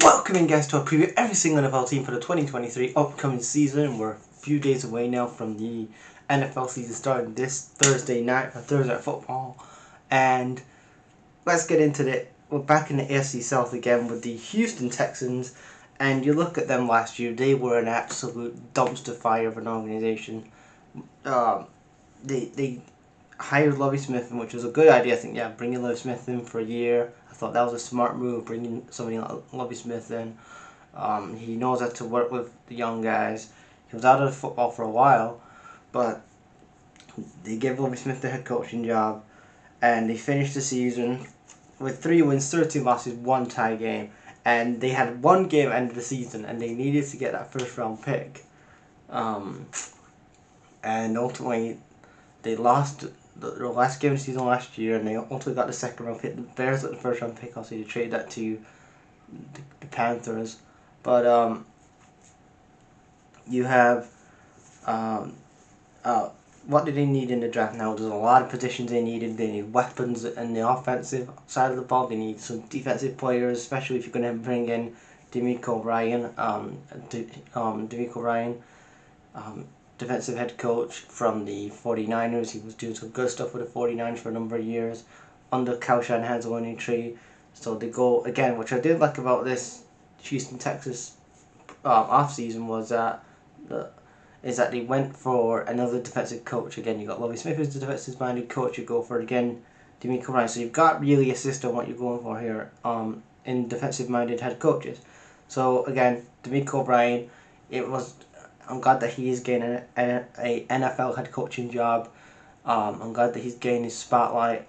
Welcome in, guys, to a preview of every single NFL team for the 2023 upcoming season. We're a few days away now from the NFL season starting this Thursday night for Thursday Night Football. And let's get into it. We're back in the AFC South again with the Houston Texans. And you look at them last year, they were an absolute dumpster fire of an organization. They hired Lovie Smith, which was a good idea. I think, bringing Lovie Smith in for a year. I thought that was a smart move, bringing somebody like Lovie Smith in. He knows how to work with the young guys. He was out of football for a while, but they gave Lovie Smith the head coaching job, and they finished the season with 3 wins, 13 losses, 1 tie game. And they had 1 game at the end of the season, and they needed to get that first round pick. And ultimately, they lost the last game of the season last year, and they ultimately got the second round pick. The Bears got the first round pick, also they traded that to the Panthers. But you have what do they need in the draft now? There's a lot of positions they needed. They need weapons in the offensive side of the ball. They need some defensive players, especially if you're going to bring in DeMeco Ryan. DeMeco Ryan, defensive head coach from the 49ers. He was doing some good stuff with the 49ers for a number of years under Kyle Shanahan's winning tree. So they go again, which I did like about this Houston, Texas offseason was that they went for another defensive coach. Again, you got Lovie Smith as the defensive minded coach. You go for again DeMeco Ryan. So you've got really a system what you're going for here in defensive minded head coaches. So again, DeMeco Ryan, I'm glad that he is gaining a NFL head coaching job. I'm glad that he's gaining his spotlight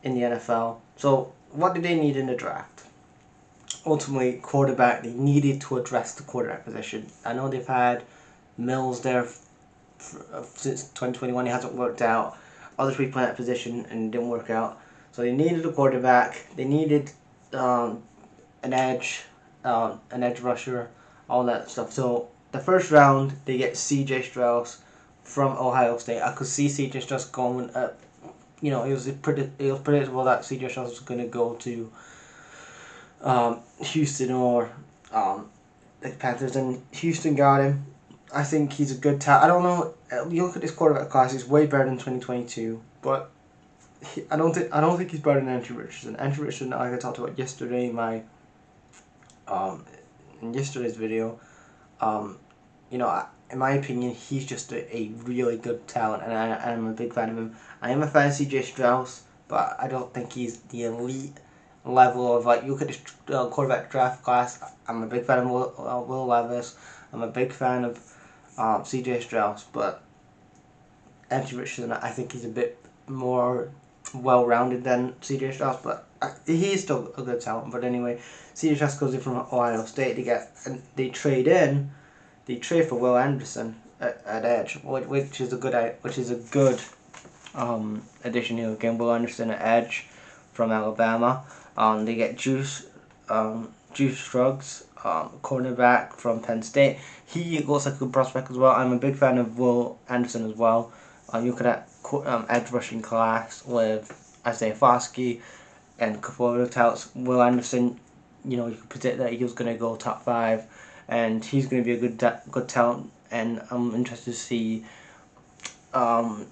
in the NFL. So what do they need in the draft? Ultimately, quarterback. They needed to address the quarterback position. I know they've had Mills there since 2021. He hasn't worked out. Others we played that position and it didn't work out. So they needed a quarterback. They needed an edge rusher, all that stuff. So the first round, they get C.J. Stroud from Ohio State. I could see C.J. Stroud going up. It was predictable that C.J. Stroud was going to go to Houston or the Panthers, and Houston got him. I think he's a good talent. I don't know. You look at this quarterback class; he's way better than 2022, but I don't think he's better than Andrew Richardson. Andrew Richardson, like I talked about yesterday in yesterday's video. In my opinion, he's just a really good talent, and I'm a big fan of him. I am a fan of C.J. Stroud, but I don't think he's the elite level of, like, you look at this quarterback draft class. I'm a big fan of Will Levis. I'm a big fan of C.J. Stroud, but Anthony Richardson, I think he's a bit more well-rounded than C.J. Stroud, but he is still a good talent. But anyway, C.J. Stroud goes in from Ohio State. They trade for Will Anderson at edge, which is a good addition here. Again, Will Anderson at edge from Alabama. They get Juice Scruggs, cornerback from Penn State. He looks like a good prospect as well. I'm a big fan of Will Anderson as well. You look at that edge rushing class with Isaiah Foskey and a couple of other talents. Will Anderson, you could predict that he was going to go top 5, and he's going to be a good talent. And I'm interested to see what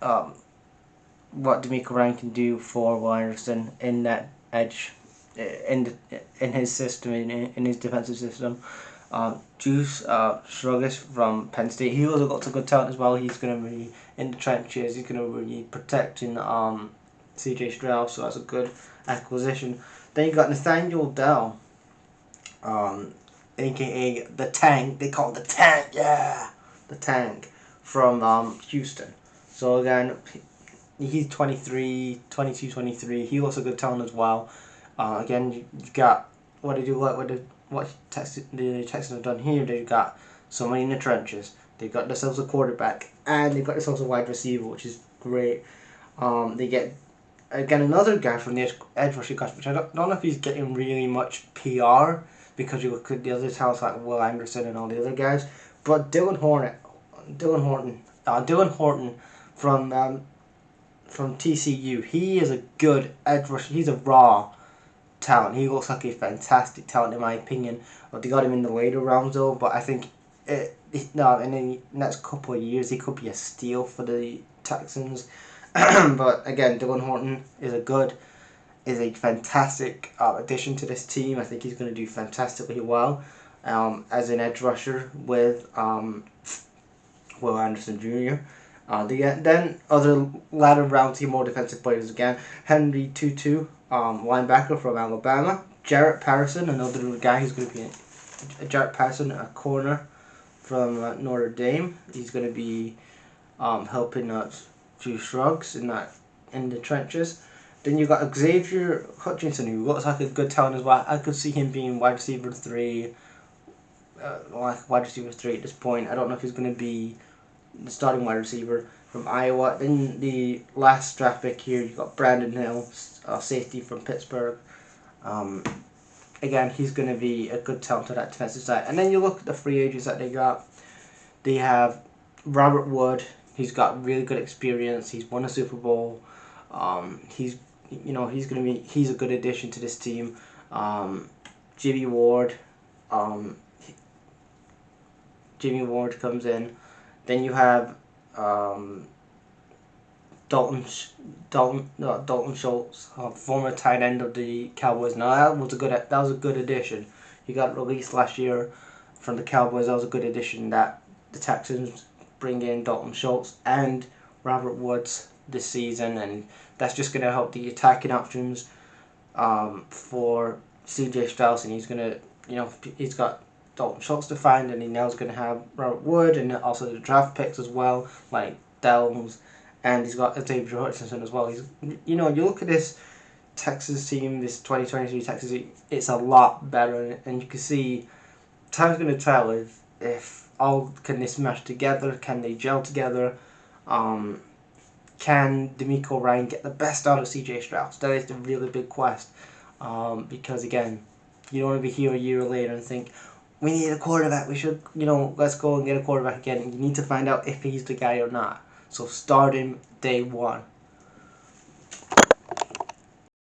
DeMeco Ryan can do for Will Anderson in that edge, in his system, in his defensive system. Juice Scruggs from Penn State. He also got some good talent as well. He's going to be in the trenches. He's going to be protecting C.J. Stroud, so that's a good acquisition. Then you got Nathaniel Dell, aka the Tank. They call it the Tank, the Tank from Houston. So again, he's 23. He looks a good talent as well. Again, you got what the Texans have done here. They've got somebody in the trenches. They've got themselves a quarterback, and they've got themselves a wide receiver, which is great. They get again another guy from the edge rushing class, which I don't know if he's getting really much PR because you look at the other talents like Will Anderson and all the other guys. But Dylan Horton from TCU. He is a good edge rusher. He's a raw talent. He looks like a fantastic talent in my opinion. Well, they got him in the later rounds though, but I think no, in the next couple of years he could be a steal for the Texans. But again, Dylan Horton is a fantastic addition to this team. I think he's going to do fantastically well as an edge rusher with Will Anderson Jr. Then other latter round team more defensive players again. Henry Tutu, linebacker from Alabama. Jarrett Patterson, another guy who's going to be Jarrett Patterson, a corner from Notre Dame. He's going to be helping us few Scruggs in the trenches. Then you got Xavier Hutchinson, who looks like a good talent as well. I could see him being wide receiver 3, wide receiver 3 at this point. I don't know if he's going to be the starting wide receiver from Iowa. Then the last draft pick here, you got Brandon Hill, safety from Pittsburgh. Again, he's going to be a good talent to that defensive side. And then you look at the free agents that they got. They have Robert Wood. He's got really good experience. He's won a Super Bowl. He's a good addition to this team. Jimmy Ward comes in. Then you have Dalton Schultz, former tight end of the Cowboys. Now that was a good addition. He got released last year from the Cowboys. That was a good addition that the Texans bring in Dalton Schultz and Robert Woods this season, and that's just going to help the attacking options for C.J. Stroud, and he's got Dalton Schultz to find, and he now is going to have Robert Wood and also the draft picks as well, like Dell, and he's got Xavier Hutchinson as well. You look at this Texas team, this 2023 Texas team, it's a lot better, and you can see time's going to tell if all can they smash together, can they gel together, can DeMeco Ryan get the best out of CJ Stroud? That is the really big quest, because again, you don't want to be here a year later and think, we need a quarterback, we should, let's go and get a quarterback again. You need to find out if he's the guy or not. So start him day one.